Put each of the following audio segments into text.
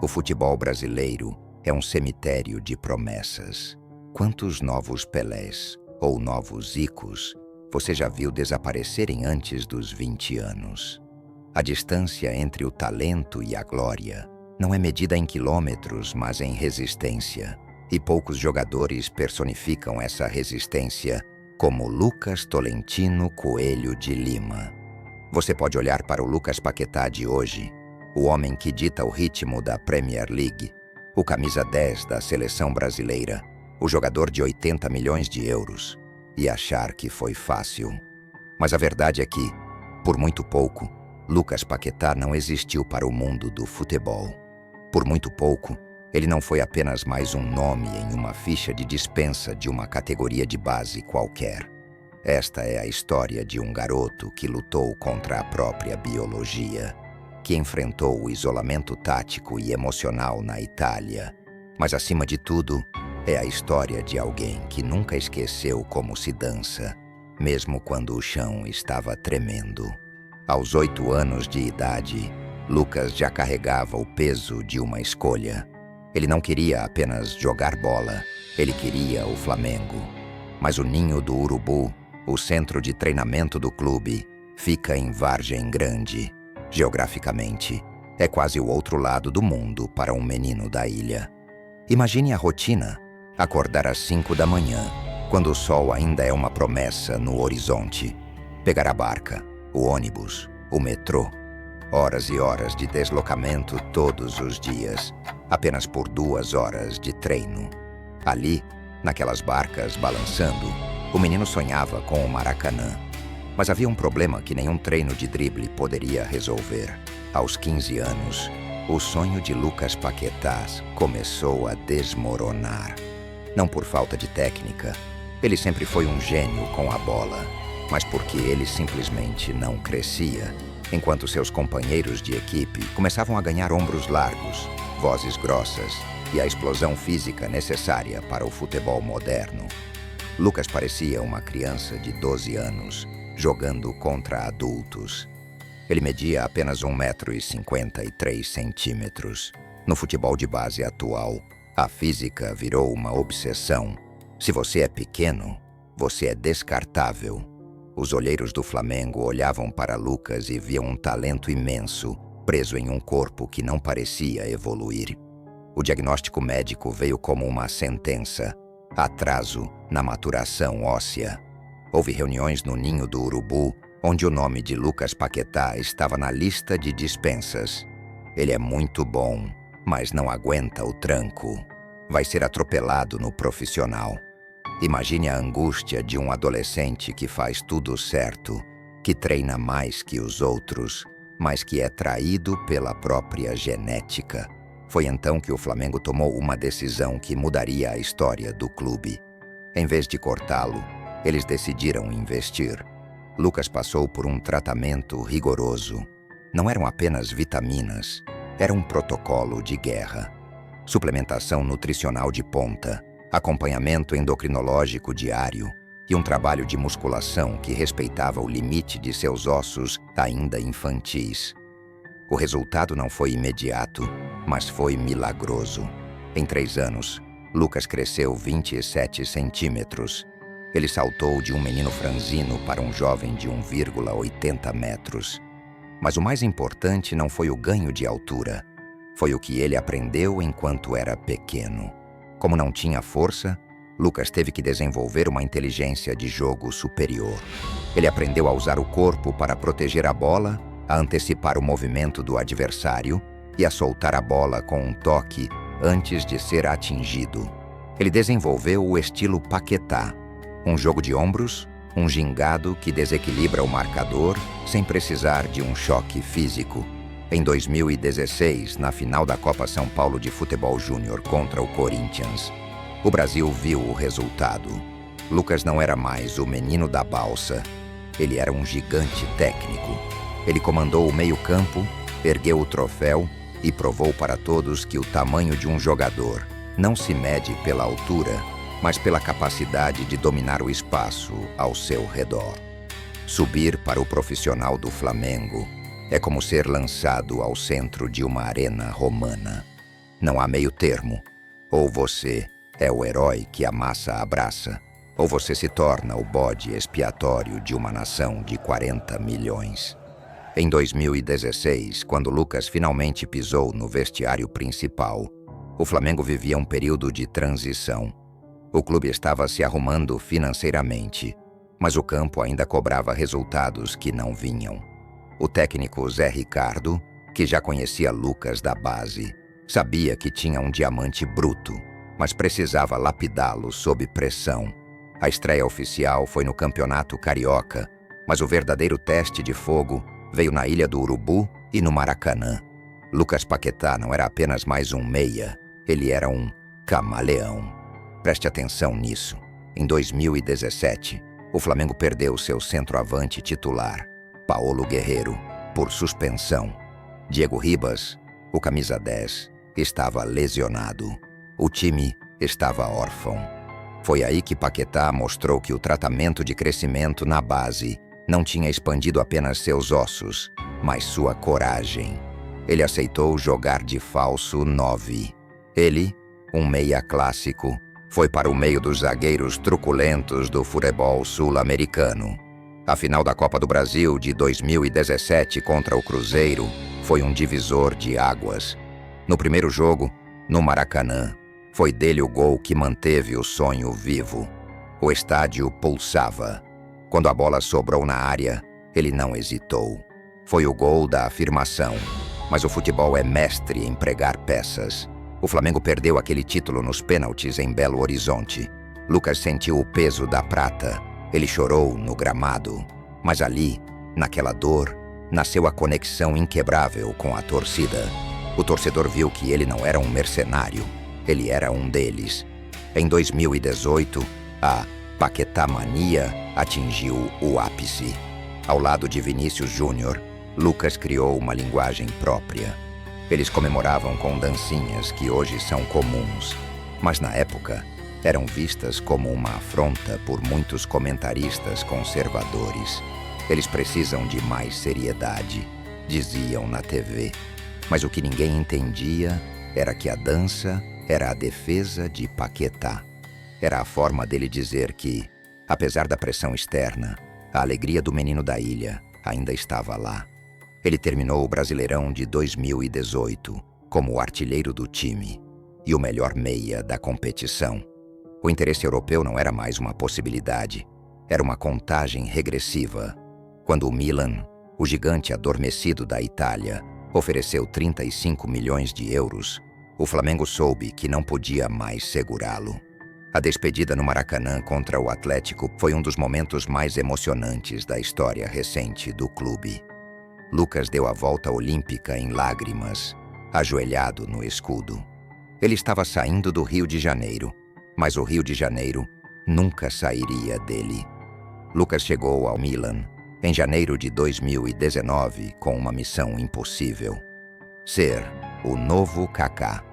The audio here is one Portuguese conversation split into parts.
O futebol brasileiro é um cemitério de promessas. Quantos novos Pelés ou novos Zicos você já viu desaparecerem antes dos 20 anos? A distância entre o talento e a glória não é medida em quilômetros, mas em resistência. E poucos jogadores personificam essa resistência como Lucas Tolentino Coelho de Lima. Você pode olhar para o Lucas Paquetá de hoje, o homem que dita o ritmo da Premier League, o camisa 10 da seleção brasileira, o jogador de 80 milhões de euros, e achar que foi fácil. Mas a verdade é que, por muito pouco, Lucas Paquetá não existiu para o mundo do futebol. Por muito pouco, ele não foi apenas mais um nome em uma ficha de dispensa de uma categoria de base qualquer. Esta é a história de um garoto que lutou contra a própria biologia, que enfrentou o isolamento tático e emocional na Itália. Mas, acima de tudo, é a história de alguém que nunca esqueceu como se dança, mesmo quando o chão estava tremendo. Aos 8 anos de idade, Lucas já carregava o peso de uma escolha. Ele não queria apenas jogar bola, ele queria o Flamengo. Mas o Ninho do Urubu, o centro de treinamento do clube, fica em Vargem Grande. Geograficamente, é quase o outro lado do mundo para um menino da ilha. Imagine a rotina: acordar às 5 da manhã, quando o sol ainda é uma promessa no horizonte. Pegar a barca, o ônibus, o metrô. Horas e horas de deslocamento todos os dias, apenas por 2 horas de treino. Ali, naquelas barcas balançando, o menino sonhava com o Maracanã. Mas havia um problema que nenhum treino de drible poderia resolver. Aos 15 anos, o sonho de Lucas Paquetá começou a desmoronar. Não por falta de técnica, ele sempre foi um gênio com a bola, mas porque ele simplesmente não crescia, enquanto seus companheiros de equipe começavam a ganhar ombros largos, vozes grossas e a explosão física necessária para o futebol moderno. Lucas parecia uma criança de 12 anos, jogando contra adultos. Ele media apenas 1,53 m. No futebol de base atual, a física virou uma obsessão. Se você é pequeno, você é descartável. Os olheiros do Flamengo olhavam para Lucas e viam um talento imenso, preso em um corpo que não parecia evoluir. O diagnóstico médico veio como uma sentença: atraso na maturação óssea. Houve reuniões no Ninho do Urubu, onde o nome de Lucas Paquetá estava na lista de dispensas. Ele é muito bom, mas não aguenta o tranco. Vai ser atropelado no profissional. Imagine a angústia de um adolescente que faz tudo certo, que treina mais que os outros, mas que é traído pela própria genética. Foi então que o Flamengo tomou uma decisão que mudaria a história do clube. Em vez de cortá-lo, eles decidiram investir. Lucas passou por um tratamento rigoroso. Não eram apenas vitaminas, era um protocolo de guerra. Suplementação nutricional de ponta, acompanhamento endocrinológico diário e um trabalho de musculação que respeitava o limite de seus ossos ainda infantis. O resultado não foi imediato, mas foi milagroso. Em 3 anos, Lucas cresceu 27 centímetros. Ele saltou de um menino franzino para um jovem de 1,80 metros. Mas o mais importante não foi o ganho de altura. Foi o que ele aprendeu enquanto era pequeno. Como não tinha força, Lucas teve que desenvolver uma inteligência de jogo superior. Ele aprendeu a usar o corpo para proteger a bola, a antecipar o movimento do adversário e a soltar a bola com um toque antes de ser atingido. Ele desenvolveu o estilo Paquetá, um jogo de ombros, um gingado que desequilibra o marcador sem precisar de um choque físico. Em 2016, na final da Copa São Paulo de Futebol Júnior contra o Corinthians, o Brasil viu o resultado. Lucas não era mais o menino da balsa, ele era um gigante técnico. Ele comandou o meio-campo, ergueu o troféu e provou para todos que o tamanho de um jogador não se mede pela altura, mas pela capacidade de dominar o espaço ao seu redor. Subir para o profissional do Flamengo é como ser lançado ao centro de uma arena romana. Não há meio termo. Ou você é o herói que a massa abraça, ou você se torna o bode expiatório de uma nação de 40 milhões. Em 2016, quando Lucas finalmente pisou no vestiário principal, o Flamengo vivia um período de transição. O clube estava se arrumando financeiramente, mas o campo ainda cobrava resultados que não vinham. O técnico Zé Ricardo, que já conhecia Lucas da base, sabia que tinha um diamante bruto, mas precisava lapidá-lo sob pressão. A estreia oficial foi no Campeonato Carioca, mas o verdadeiro teste de fogo veio na Ilha do Urubu e no Maracanã. Lucas Paquetá não era apenas mais um meia, ele era um camaleão. Preste atenção nisso. Em 2017, o Flamengo perdeu seu centroavante titular, Paulo Guerreiro, por suspensão. Diego Ribas, o camisa 10, estava lesionado. O time estava órfão. Foi aí que Paquetá mostrou que o tratamento de crescimento na base não tinha expandido apenas seus ossos, mas sua coragem. Ele aceitou jogar de falso 9. Ele, um meia clássico, foi para o meio dos zagueiros truculentos do futebol sul-americano. A final da Copa do Brasil de 2017 contra o Cruzeiro foi um divisor de águas. No primeiro jogo, no Maracanã, foi dele o gol que manteve o sonho vivo. O estádio pulsava. Quando a bola sobrou na área, ele não hesitou. Foi o gol da afirmação. Mas o futebol é mestre em pregar peças. O Flamengo perdeu aquele título nos pênaltis em Belo Horizonte. Lucas sentiu o peso da prata. Ele chorou no gramado. Mas ali, naquela dor, nasceu a conexão inquebrável com a torcida. O torcedor viu que ele não era um mercenário. Ele era um deles. Em 2018, a Paquetá Mania atingiu o ápice. Ao lado de Vinícius Júnior, Lucas criou uma linguagem própria. Eles comemoravam com dancinhas que hoje são comuns, mas na época eram vistas como uma afronta por muitos comentaristas conservadores. Eles precisam de mais seriedade, diziam na TV. Mas o que ninguém entendia era que a dança era a defesa de Paquetá. Era a forma dele dizer que, apesar da pressão externa, a alegria do menino da ilha ainda estava lá. Ele terminou o Brasileirão de 2018 como o artilheiro do time e o melhor meia da competição. O interesse europeu não era mais uma possibilidade, era uma contagem regressiva. Quando o Milan, o gigante adormecido da Itália, ofereceu 35 milhões de euros, o Flamengo soube que não podia mais segurá-lo. A despedida no Maracanã contra o Atlético foi um dos momentos mais emocionantes da história recente do clube. Lucas deu a volta olímpica em lágrimas, ajoelhado no escudo. Ele estava saindo do Rio de Janeiro, mas o Rio de Janeiro nunca sairia dele. Lucas chegou ao Milan em janeiro de 2019 com uma missão impossível: ser o novo Kaká.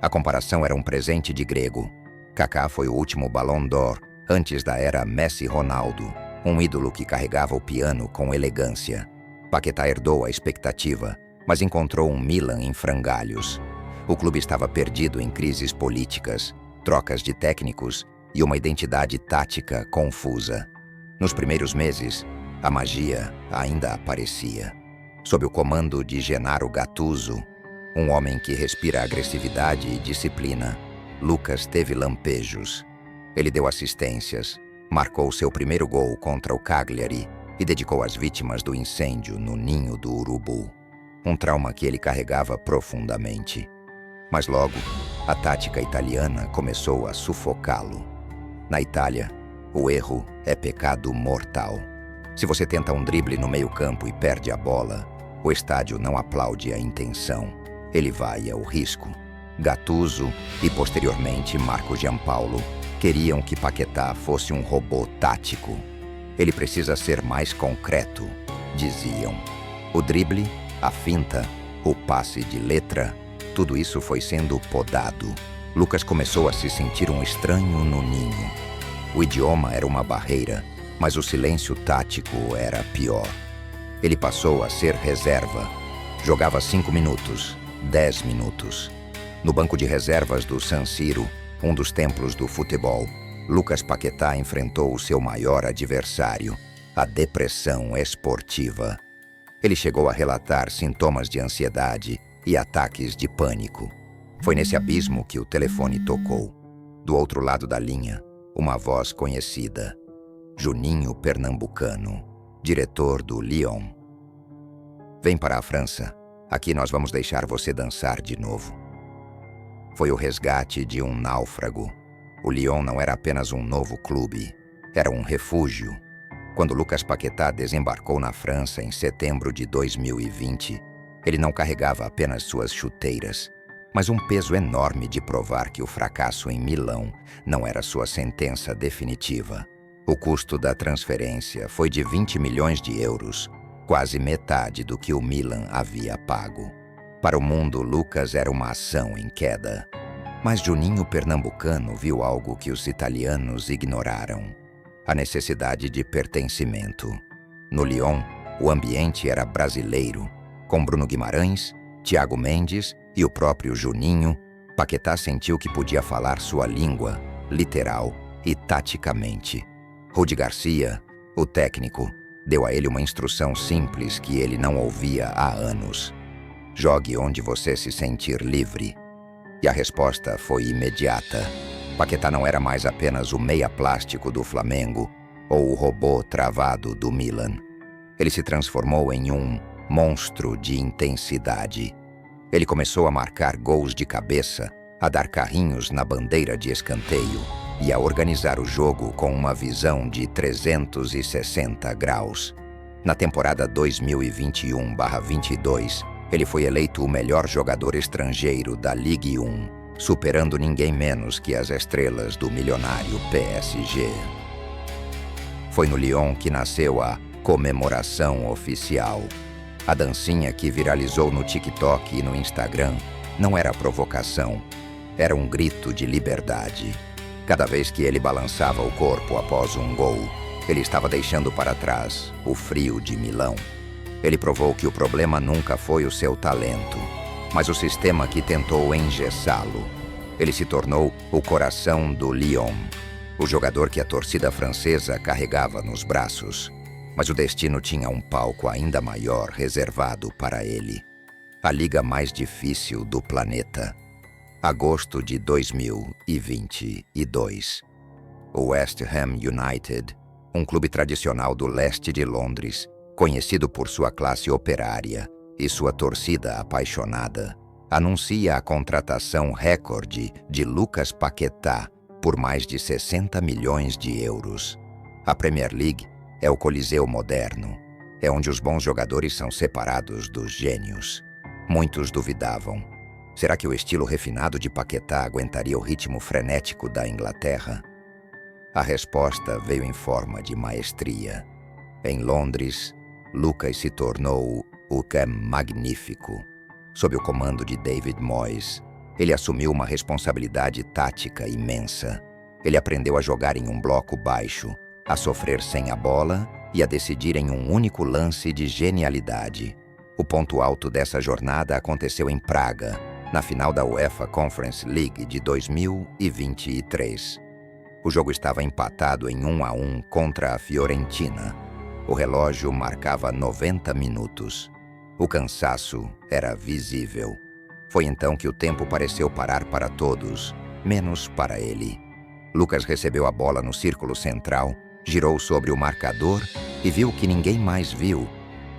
A comparação era um presente de grego. Kaká foi o último Ballon d'Or antes da era Messi-Ronaldo, um ídolo que carregava o piano com elegância. Paquetá herdou a expectativa, mas encontrou um Milan em frangalhos. O clube estava perdido em crises políticas, trocas de técnicos e uma identidade tática confusa. Nos primeiros meses, a magia ainda aparecia. Sob o comando de Gennaro Gattuso, um homem que respira agressividade e disciplina, Lucas teve lampejos. Ele deu assistências, marcou seu primeiro gol contra o Cagliari e dedicou às vítimas do incêndio no Ninho do Urubu, um trauma que ele carregava profundamente. Mas logo, a tática italiana começou a sufocá-lo. Na Itália, o erro é pecado mortal. Se você tenta um drible no meio-campo e perde a bola, o estádio não aplaude a intenção. Ele vai ao risco. Gattuso e, posteriormente, Marco Giampaolo queriam que Paquetá fosse um robô tático. Ele precisa ser mais concreto, diziam. O drible, a finta, o passe de letra, tudo isso foi sendo podado. Lucas começou a se sentir um estranho no ninho. O idioma era uma barreira, mas o silêncio tático era pior. Ele passou a ser reserva. Jogava 5 minutos, 10 minutos. No banco de reservas do San Siro, um dos templos do futebol, Lucas Paquetá enfrentou o seu maior adversário, a depressão esportiva. Ele chegou a relatar sintomas de ansiedade e ataques de pânico. Foi nesse abismo que o telefone tocou. Do outro lado da linha, uma voz conhecida. Juninho Pernambucano, diretor do Lyon. Vem para a França. Aqui nós vamos deixar você dançar de novo. Foi o resgate de um náufrago. O Lyon não era apenas um novo clube, era um refúgio. Quando Lucas Paquetá desembarcou na França em setembro de 2020, ele não carregava apenas suas chuteiras, mas um peso enorme de provar que o fracasso em Milão não era sua sentença definitiva. O custo da transferência foi de 20 milhões de euros, quase metade do que o Milan havia pago. Para o mundo, Lucas era uma ação em queda. Mas Juninho Pernambucano viu algo que os italianos ignoraram: a necessidade de pertencimento. No Lyon, o ambiente era brasileiro. Com Bruno Guimarães, Thiago Mendes e o próprio Juninho, Paquetá sentiu que podia falar sua língua, literal e taticamente. Rudi Garcia, o técnico, deu a ele uma instrução simples que ele não ouvia há anos: jogue onde você se sentir livre. E a resposta foi imediata. Paquetá não era mais apenas o meia plástico do Flamengo ou o robô travado do Milan. Ele se transformou em um monstro de intensidade. Ele começou a marcar gols de cabeça, a dar carrinhos na bandeira de escanteio e a organizar o jogo com uma visão de 360 graus. Na temporada 2021/22, ele foi eleito o melhor jogador estrangeiro da Ligue 1, superando ninguém menos que as estrelas do milionário PSG. Foi no Lyon que nasceu a comemoração oficial. A dancinha que viralizou no TikTok e no Instagram não era provocação, era um grito de liberdade. Cada vez que ele balançava o corpo após um gol, ele estava deixando para trás o frio de Milão. Ele provou que o problema nunca foi o seu talento, mas o sistema que tentou engessá-lo. Ele se tornou o coração do Lyon, o jogador que a torcida francesa carregava nos braços. Mas o destino tinha um palco ainda maior reservado para ele. A liga mais difícil do planeta. Agosto de 2022. O West Ham United, um clube tradicional do leste de Londres, conhecido por sua classe operária e sua torcida apaixonada, anuncia a contratação recorde de Lucas Paquetá por mais de 60 milhões de euros. A Premier League é o Coliseu moderno. É onde os bons jogadores são separados dos gênios. Muitos duvidavam. Será que o estilo refinado de Paquetá aguentaria o ritmo frenético da Inglaterra? A resposta veio em forma de maestria. Em Londres, Lucas se tornou o Cam magnífico. Sob o comando de David Moyes, ele assumiu uma responsabilidade tática imensa. Ele aprendeu a jogar em um bloco baixo, a sofrer sem a bola e a decidir em um único lance de genialidade. O ponto alto dessa jornada aconteceu em Praga, na final da UEFA Conference League de 2023. O jogo estava empatado em 1-1 contra a Fiorentina. O relógio marcava 90 minutos. O cansaço era visível. Foi então que o tempo pareceu parar para todos, menos para ele. Lucas recebeu a bola no círculo central, girou sobre o marcador e viu o que ninguém mais viu: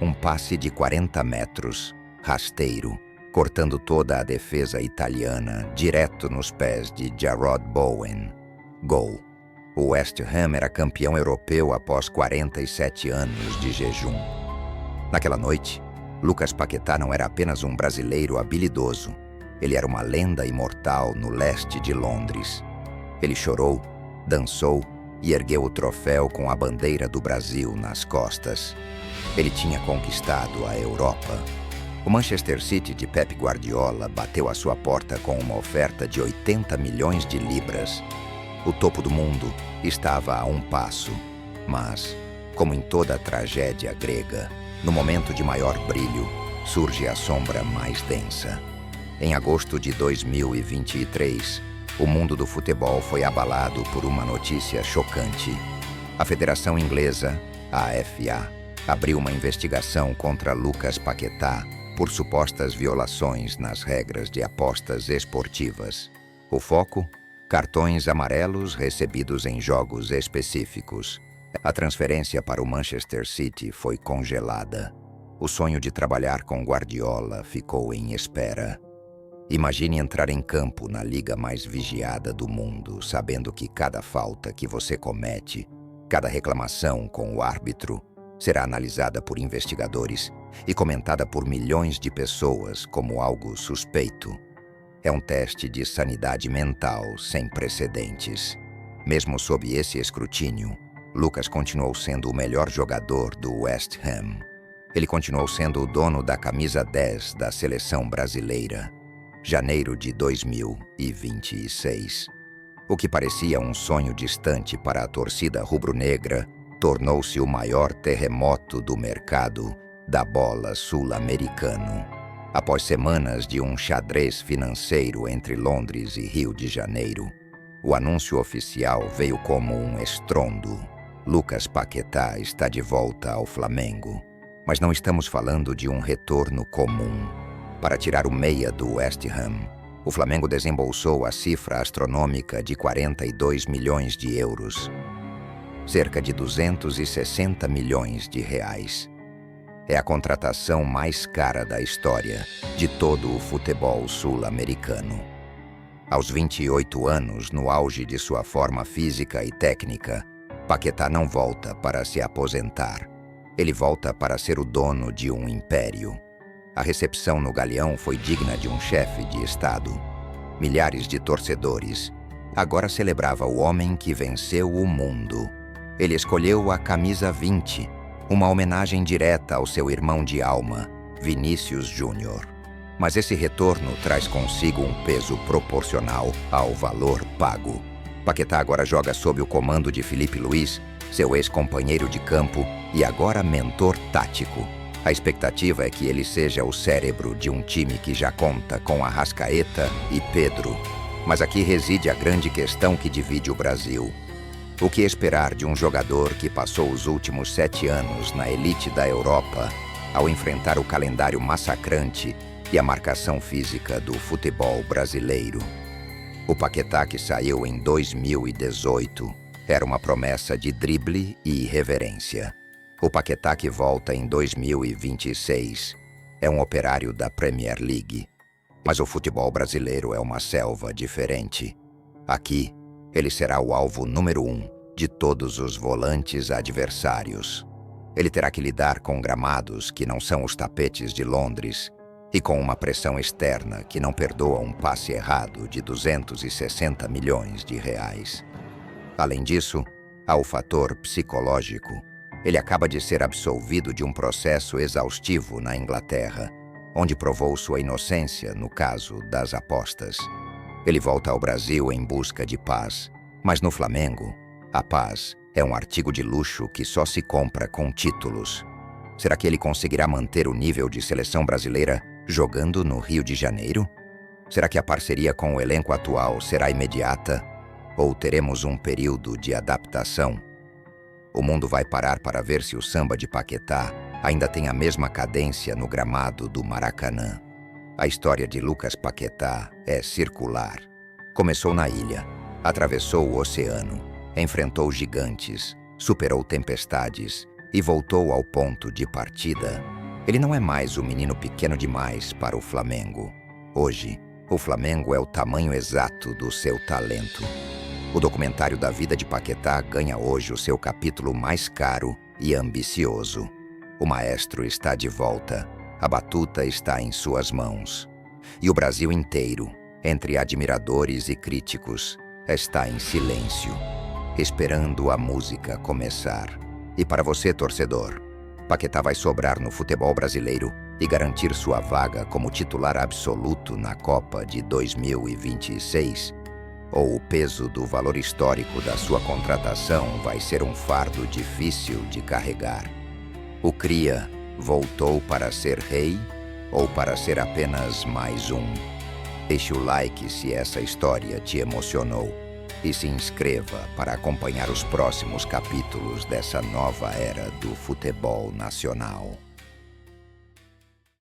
um passe de 40 metros, rasteiro, cortando toda a defesa italiana, direto nos pés de Jarrod Bowen. Gol. O West Ham era campeão europeu após 47 anos de jejum. Naquela noite, Lucas Paquetá não era apenas um brasileiro habilidoso. Ele era uma lenda imortal no leste de Londres. Ele chorou, dançou e ergueu o troféu com a bandeira do Brasil nas costas. Ele tinha conquistado a Europa. O Manchester City de Pep Guardiola bateu à sua porta com uma oferta de 80 milhões de libras. O topo do mundo estava a um passo, mas, como em toda a tragédia grega, no momento de maior brilho, surge a sombra mais densa. Em agosto de 2023, o mundo do futebol foi abalado por uma notícia chocante. A Federação Inglesa, a FA, abriu uma investigação contra Lucas Paquetá por supostas violações nas regras de apostas esportivas. O foco? Cartões amarelos recebidos em jogos específicos. A transferência para o Manchester City foi congelada. O sonho de trabalhar com Guardiola ficou em espera. Imagine entrar em campo na liga mais vigiada do mundo, sabendo que cada falta que você comete, cada reclamação com o árbitro, será analisada por investigadores e comentada por milhões de pessoas como algo suspeito. É um teste de sanidade mental sem precedentes. Mesmo sob esse escrutínio, Lucas continuou sendo o melhor jogador do West Ham. Ele continuou sendo o dono da camisa 10 da seleção brasileira. Janeiro de 2026. O que parecia um sonho distante para a torcida rubro-negra tornou-se o maior terremoto do mercado da bola sul-americano. Após semanas de um xadrez financeiro entre Londres e Rio de Janeiro, o anúncio oficial veio como um estrondo. Lucas Paquetá está de volta ao Flamengo. Mas não estamos falando de um retorno comum. Para tirar o meia do West Ham, o Flamengo desembolsou a cifra astronômica de 42 milhões de euros, cerca de 260 milhões de reais. É a contratação mais cara da história de todo o futebol sul-americano. Aos 28 anos, no auge de sua forma física e técnica, Paquetá não volta para se aposentar. Ele volta para ser o dono de um império. A recepção no Galeão foi digna de um chefe de Estado. Milhares de torcedores agora celebrava o homem que venceu o mundo. Ele escolheu a camisa 20, uma homenagem direta ao seu irmão de alma, Vinícius Júnior. Mas esse retorno traz consigo um peso proporcional ao valor pago. Paquetá agora joga sob o comando de Filipe Luís, seu ex-companheiro de campo e agora mentor tático. A expectativa é que ele seja o cérebro de um time que já conta com Arrascaeta e Pedro. Mas aqui reside a grande questão que divide o Brasil. O que esperar de um jogador que passou os últimos 7 anos na elite da Europa ao enfrentar o calendário massacrante e a marcação física do futebol brasileiro? O Paquetá que saiu em 2018 era uma promessa de drible e irreverência. O Paquetá que volta em 2026 é um operário da Premier League. Mas o futebol brasileiro é uma selva diferente. Aqui, ele será o alvo número 1 de todos os volantes adversários. Ele terá que lidar com gramados que não são os tapetes de Londres e com uma pressão externa que não perdoa um passe errado de 260 milhões de reais. Além disso, há o fator psicológico. Ele acaba de ser absolvido de um processo exaustivo na Inglaterra, onde provou sua inocência no caso das apostas. Ele volta ao Brasil em busca de paz, mas no Flamengo, a paz é um artigo de luxo que só se compra com títulos. Será que ele conseguirá manter o nível de seleção brasileira jogando no Rio de Janeiro? Será que a parceria com o elenco atual será imediata ou teremos um período de adaptação? O mundo vai parar para ver se o samba de Paquetá ainda tem a mesma cadência no gramado do Maracanã. A história de Lucas Paquetá é circular. Começou na ilha, atravessou o oceano, enfrentou gigantes, superou tempestades e voltou ao ponto de partida. Ele não é mais o menino pequeno demais para o Flamengo. Hoje, o Flamengo é o tamanho exato do seu talento. O documentário da vida de Paquetá ganha hoje o seu capítulo mais caro e ambicioso. O maestro está de volta, a batuta está em suas mãos. E o Brasil inteiro, entre admiradores e críticos, está em silêncio, esperando a música começar. E para você, torcedor, Paquetá vai sobrar no futebol brasileiro e garantir sua vaga como titular absoluto na Copa de 2026? Ou o peso do valor histórico da sua contratação vai ser um fardo difícil de carregar? O Cria voltou para ser rei ou para ser apenas mais um? Deixe o like se essa história te emocionou e se inscreva para acompanhar os próximos capítulos dessa nova era do futebol nacional.